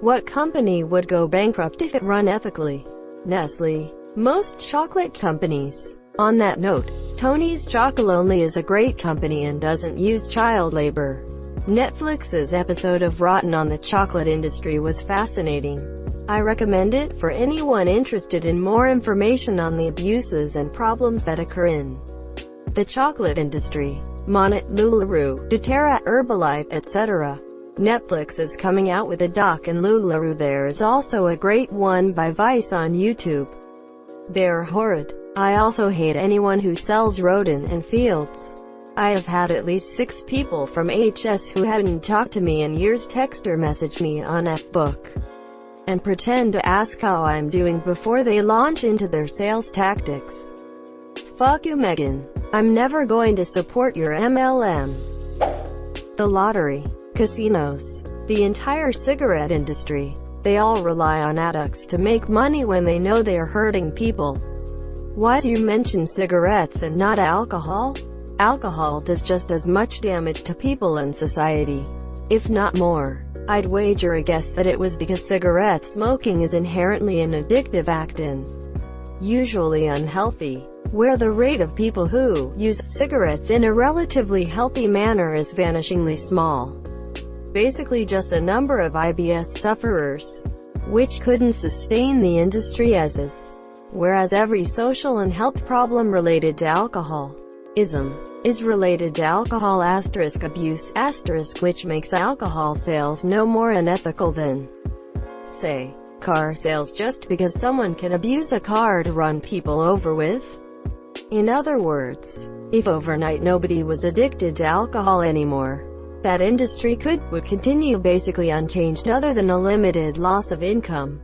What company would go bankrupt if it run ethically? Nestle. Most chocolate companies. On that note, Tony's Chocolonely is a great company and doesn't use child labor. Netflix's episode of Rotten on the chocolate industry was fascinating. I recommend it for anyone interested in more information on the abuses and problems that occur in the chocolate industry. Monat, LuLaRoe, doTERRA, Herbalife, etc. Netflix is coming out with a doc on LuLaRoe. There is also a great one by Vice on YouTube. They're horrid. I also hate anyone who sells Rodan and Fields. I have had at least 6 people from HS who hadn't talked to me in years text or message me on Facebook and pretend to ask how I'm doing before they launch into their sales tactics. Fuck you, Megan. I'm never going to support your MLM. The lottery, casinos, the entire cigarette industry, they all rely on addicts to make money when they know they are hurting people. Why do you mention cigarettes and not alcohol? Alcohol does just as much damage to people and society, if not more. I'd wager a guess that it was because cigarette smoking is inherently an addictive act and usually unhealthy, where the rate of people who use cigarettes in a relatively healthy manner is vanishingly small. Basically just a number of IBS sufferers, which couldn't sustain the industry as is. Whereas every social and health problem related to alcoholism is related to alcohol *abuse*, which makes alcohol sales no more unethical than, say, car sales, just because someone can abuse a car to run people over with. In other words, if overnight nobody was addicted to alcohol anymore, that industry would continue basically unchanged other than a limited loss of income.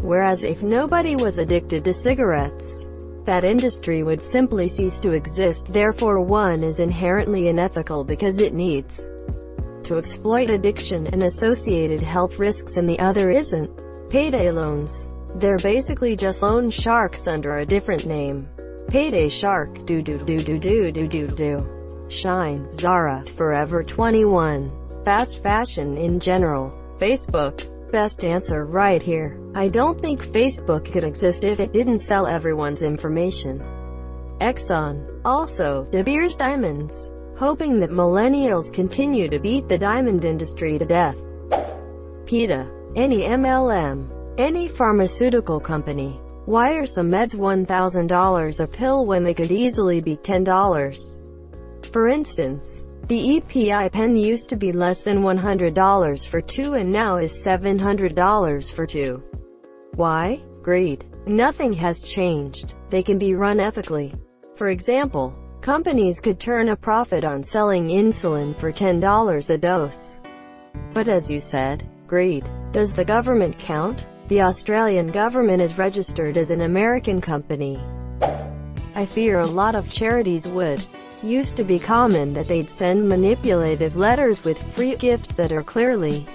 Whereas if nobody was addicted to cigarettes, that industry would simply cease to exist. Therefore one is inherently unethical because it needs to exploit addiction and associated health risks, and the other isn't. Payday loans. They're basically just loan sharks under a different name. Payday Shark, Shine, Zara, Forever 21, fast fashion in general. Facebook. Best answer right here. I don't think Facebook could exist if it didn't sell everyone's information. Exxon. Also, De Beers Diamonds. Hoping that millennials continue to beat the diamond industry to death. PETA. Any MLM. Any pharmaceutical company. Why are some meds $1,000 a pill when they could easily be $10? For instance, the EpiPen used to be less than $100 for 2 and now is $700 for 2. Why? Greed. Nothing has changed. They can be run ethically. For example, companies could turn a profit on selling insulin for $10 a dose. But as you said, greed. Does the government count? The Australian government is registered as an American company. I fear a lot of charities would. Used to be common that they'd send manipulative letters with free gifts that are clearly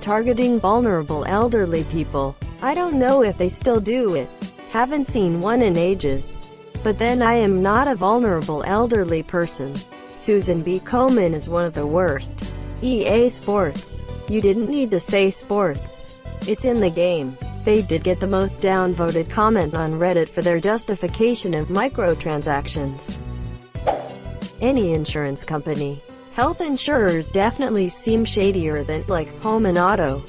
targeting vulnerable elderly people. I don't know if they still do it. Haven't seen one in ages. But then I am not a vulnerable elderly person. Susan B. Komen is one of the worst. EA Sports. You didn't need to say sports. It's in the game. They did get the most downvoted comment on Reddit for their justification of microtransactions. Any insurance company. Health insurers definitely seem shadier than, like, home and auto.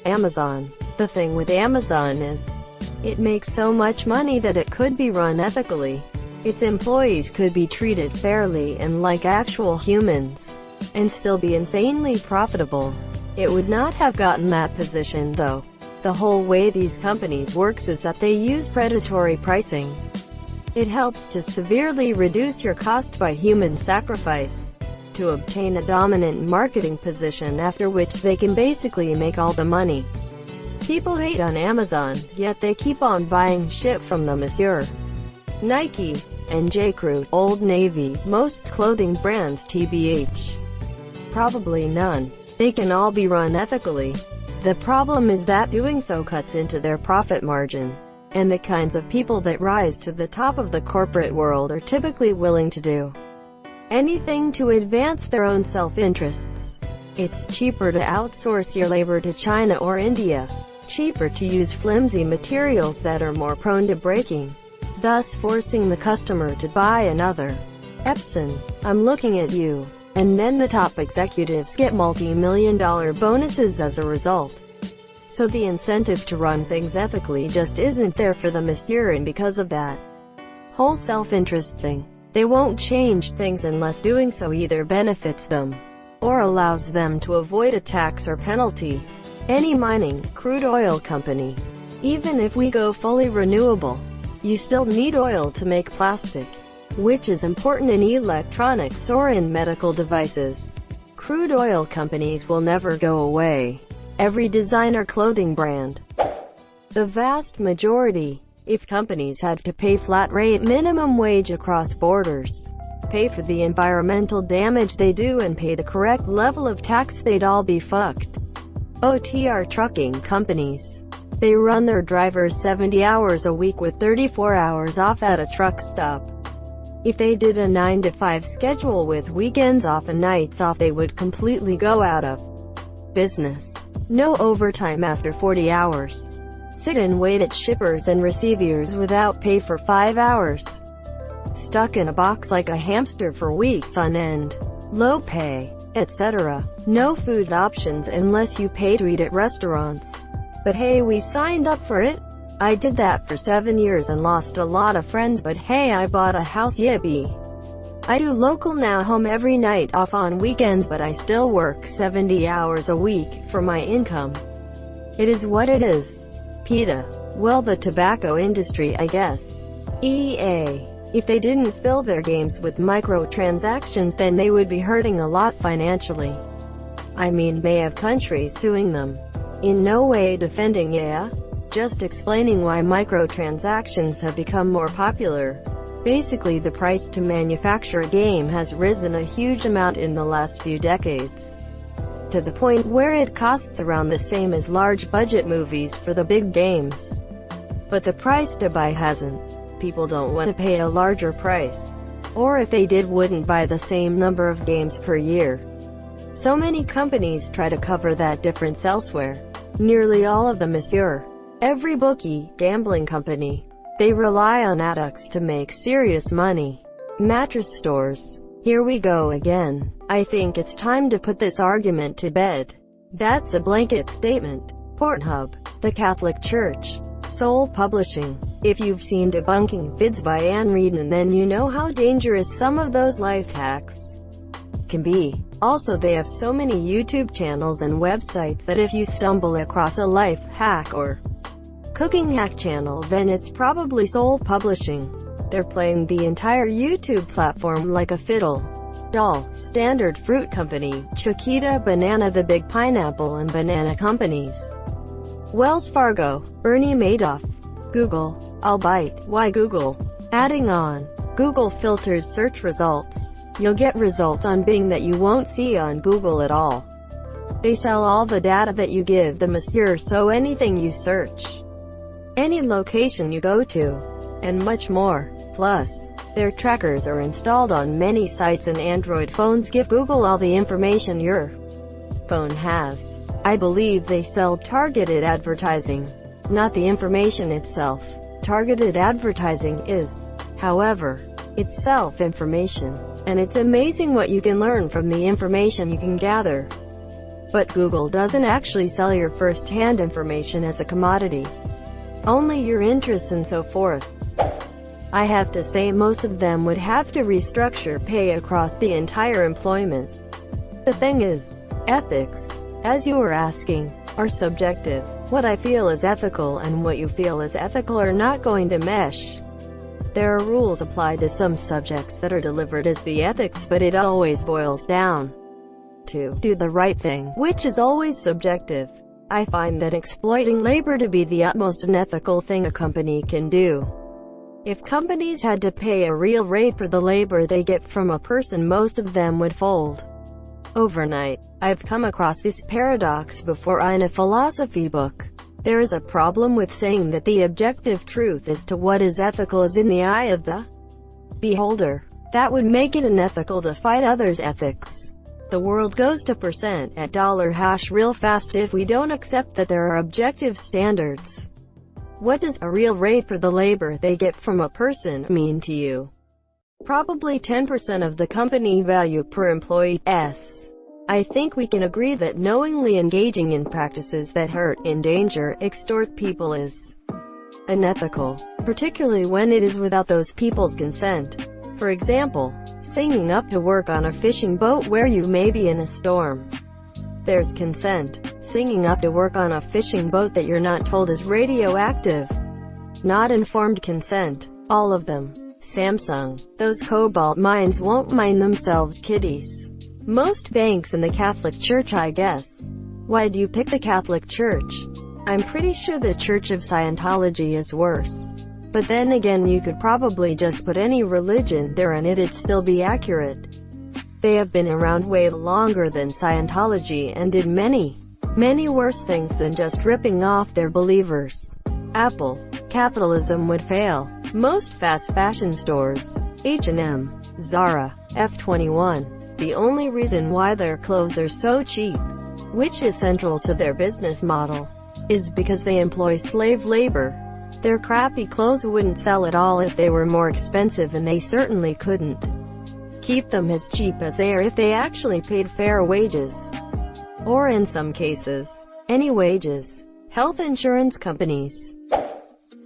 Amazon. The thing with Amazon is, it makes so much money that it could be run ethically. Its employees could be treated fairly and like actual humans, and still be insanely profitable. It would not have gotten that position though. The whole way these companies works is that they use predatory pricing. It helps to severely reduce your cost by human sacrifice, to obtain a dominant marketing position after which they can basically make all the money. People hate on Amazon, yet they keep on buying shit from them. Monsieur. Nike, and J.Crew, Old Navy, most clothing brands TBH. Probably none. They can all be run ethically. The problem is that doing so cuts into their profit margin. And the kinds of people that rise to the top of the corporate world are typically willing to do anything to advance their own self-interests. It's cheaper to outsource your labor to China or India. Cheaper to use flimsy materials that are more prone to breaking, thus forcing the customer to buy another. Epson, I'm looking at you. And then the top executives get multi-million-dollar bonuses as a result. So the incentive to run things ethically just isn't there for the monsieur, and because of that whole self-interest thing, they won't change things unless doing so either benefits them or allows them to avoid a tax or penalty. Any mining, crude oil company, even if we go fully renewable, you still need oil to make plastic, which is important in electronics or in medical devices. Crude oil companies will never go away. Every designer clothing brand, the vast majority, if companies had to pay flat rate minimum wage across borders, pay for the environmental damage they do, and pay the correct level of tax, they'd all be fucked. OTR trucking companies, they run their drivers 70 hours a week with 34 hours off at a truck stop. If they did a 9-to-5 schedule with weekends off and nights off, they would completely go out of business. No overtime after 40 hours. Sit and wait at shippers and receivers without pay for 5 hours. Stuck in a box like a hamster for weeks on end. Low pay, etc. No food options unless you pay to eat at restaurants. But hey, we signed up for it. I did that for 7 years and lost a lot of friends, but hey, I bought a house, yippee. I do local now, home every night, off on weekends, but I still work 70 hours a week for my income. It is what it is. PETA. Well, the tobacco industry, I guess. EA. If they didn't fill their games with microtransactions, then they would be hurting a lot financially. I mean, they have countries suing them. In no way defending, yeah? Just explaining why microtransactions have become more popular. Basically, the price to manufacture a game has risen a huge amount in the last few decades, to the point where it costs around the same as large budget movies for the big games. But the price to buy hasn't. People don't want to pay a larger price. Or if they did, wouldn't buy the same number of games per year. So many companies try to cover that difference elsewhere. Nearly all of them, monsieur. Every bookie, gambling company. They rely on addicts to make serious money. Mattress stores. Here we go again. I think it's time to put this argument to bed. That's a blanket statement. Pornhub. The Catholic Church. Soul Publishing. If you've seen debunking vids by Anne Reardon, then you know how dangerous some of those life hacks can be. Also, they have so many YouTube channels and websites that if you stumble across a life hack or cooking hack channel, then it's probably Soul Publishing. They're playing the entire YouTube platform like a fiddle. Doll, Standard Fruit Company, Chiquita Banana, the Big Pineapple and Banana Companies. Wells Fargo, Bernie Madoff. Google, I'll bite. Why Google? Adding on. Google filters search results. You'll get results on Bing that you won't see on Google at all. They sell all the data that you give them, monsieur, so anything you search, any location you go to, and much more. Plus, their trackers are installed on many sites, and Android phones give Google all the information your phone has. I believe they sell targeted advertising, not the information itself. Targeted advertising is, however, itself information, and it's amazing what you can learn from the information you can gather. But Google doesn't actually sell your first-hand information as a commodity, only your interests and so forth. I have to say, most of them would have to restructure pay across the entire employment. The thing is, ethics, as you were asking, are subjective. What I feel is ethical and what you feel is ethical are not going to mesh. There are rules applied to some subjects that are delivered as the ethics, but it always boils down to do the right thing, which is always subjective. I find that exploiting labor to be the utmost unethical thing a company can do. If companies had to pay a real rate for the labor they get from a person, most of them would fold overnight. I've come across this paradox before in a philosophy book. There is a problem with saying that the objective truth as to what is ethical is in the eye of the beholder. That would make it unethical to fight others' ethics. The world goes to percent at dollar hash real fast if we don't accept that there are objective standards. What does a real rate for the labor they get from a person mean to you? Probably 10% of the company value per employee. I think we can agree that knowingly engaging in practices that hurt, endanger, extort people is unethical, particularly when it is without those people's consent. For example, singing up to work on a fishing boat where you may be in a storm. There's consent. Singing up to work on a fishing boat that you're not told is radioactive. Not informed consent. All of them. Samsung. Those cobalt mines won't mine themselves, kiddies. Most banks in the Catholic Church, I guess. Why do you pick the Catholic Church? I'm pretty sure the Church of Scientology is worse. But then again, you could probably just put any religion there and it'd still be accurate. They have been around way longer than Scientology and did many worse things than just ripping off their believers. Apple. Capitalism would fail. Most fast fashion stores. H&M, Zara, F21. The only reason why their clothes are so cheap, which is central to their business model, is because they employ slave labor. Their crappy clothes wouldn't sell at all if they were more expensive, and they certainly couldn't keep them as cheap as they are if they actually paid fair wages. Or in some cases, any wages. Health insurance companies.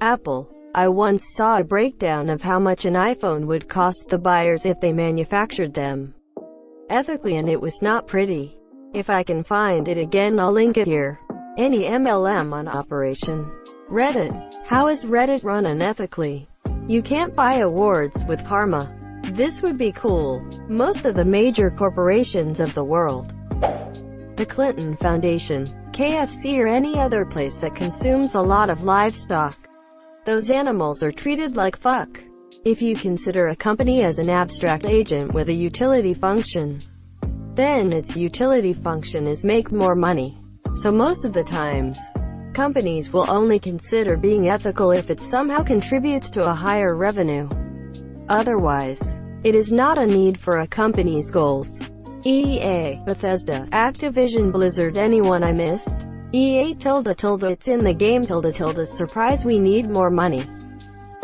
Apple. I once saw a breakdown of how much an iPhone would cost the buyers if they manufactured them ethically, and it was not pretty. If I can find it again, I'll link it here. Any MLM on operation. Reddit. How is Reddit run unethically? You can't buy awards with karma. This would be cool. Most of the major corporations of the world. The Clinton Foundation, KFC, or any other place that consumes a lot of livestock. Those animals are treated like fuck. If you consider a company as an abstract agent with a utility function, then its utility function is make more money. So most of the times, companies will only consider being ethical if it somehow contributes to a higher revenue. Otherwise, it is not a need for a company's goals. EA, Bethesda, Activision Blizzard. Anyone I missed? EA it's in the game surprise we need more money.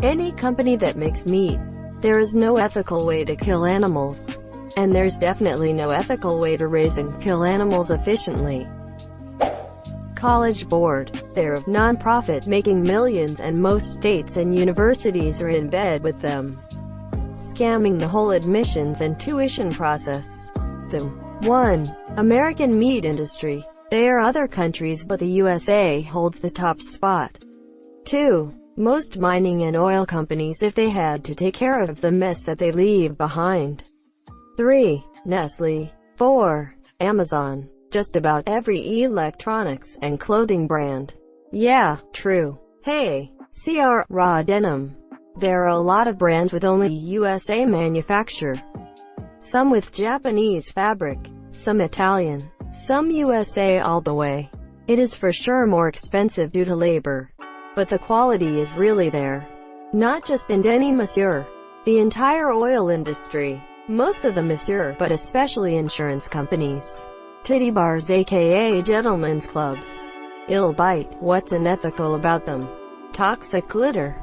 Any company that makes meat. There is no ethical way to kill animals. And there's definitely no ethical way to raise and kill animals efficiently. College Board. They're a non-profit making millions, and most states and universities are in bed with them, scamming the whole admissions and tuition process. 1. American meat industry. There are other countries, but the USA holds the top spot. 2. Most mining and oil companies, if they had to take care of the mess that they leave behind. 3. Nestle. 4. Amazon. Just about every electronics and clothing brand. Yeah, true. Hey, CR, raw denim. There are a lot of brands with only USA manufacture. Some with Japanese fabric, some Italian, some USA all the way. It is for sure more expensive due to labor, but the quality is really there. Not just in any monsieur. The entire oil industry. Most of the monsieur, but especially insurance companies. Titty bars, aka gentlemen's clubs. Ill bite. What's unethical about them? Toxic glitter.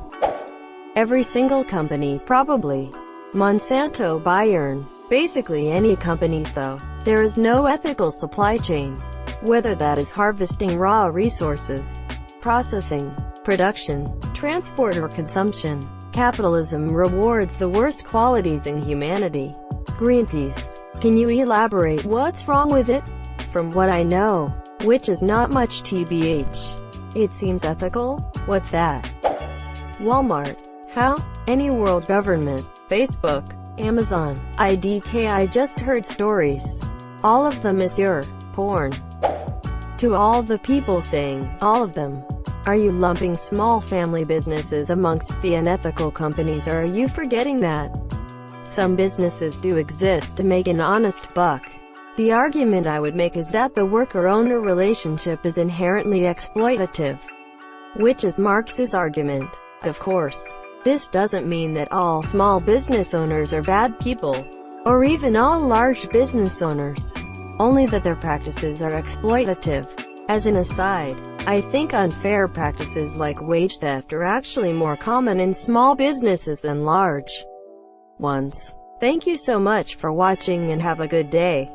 Every single company, probably. Monsanto, Bayern. Basically any company though. There is no ethical supply chain. Whether that is harvesting raw resources, processing, production, transport, or consumption. Capitalism rewards the worst qualities in humanity. Greenpeace. Can you elaborate what's wrong with it? From what I know, which is not much tbh, it seems ethical. What's that? Walmart. How? Any world government. Facebook. Amazon. IDK. I just heard stories. All of them is your porn. To all the people saying, all of them. Are you lumping small family businesses amongst the unethical companies, or are you forgetting that some businesses do exist to make an honest buck? The argument I would make is that the worker-owner relationship is inherently exploitative, which is Marx's argument. Of course, this doesn't mean that all small business owners are bad people. or even all large business owners, only that their practices are exploitative. As an aside, I think unfair practices like wage theft are actually more common in small businesses than large ones. Thank you so much for watching and have a good day.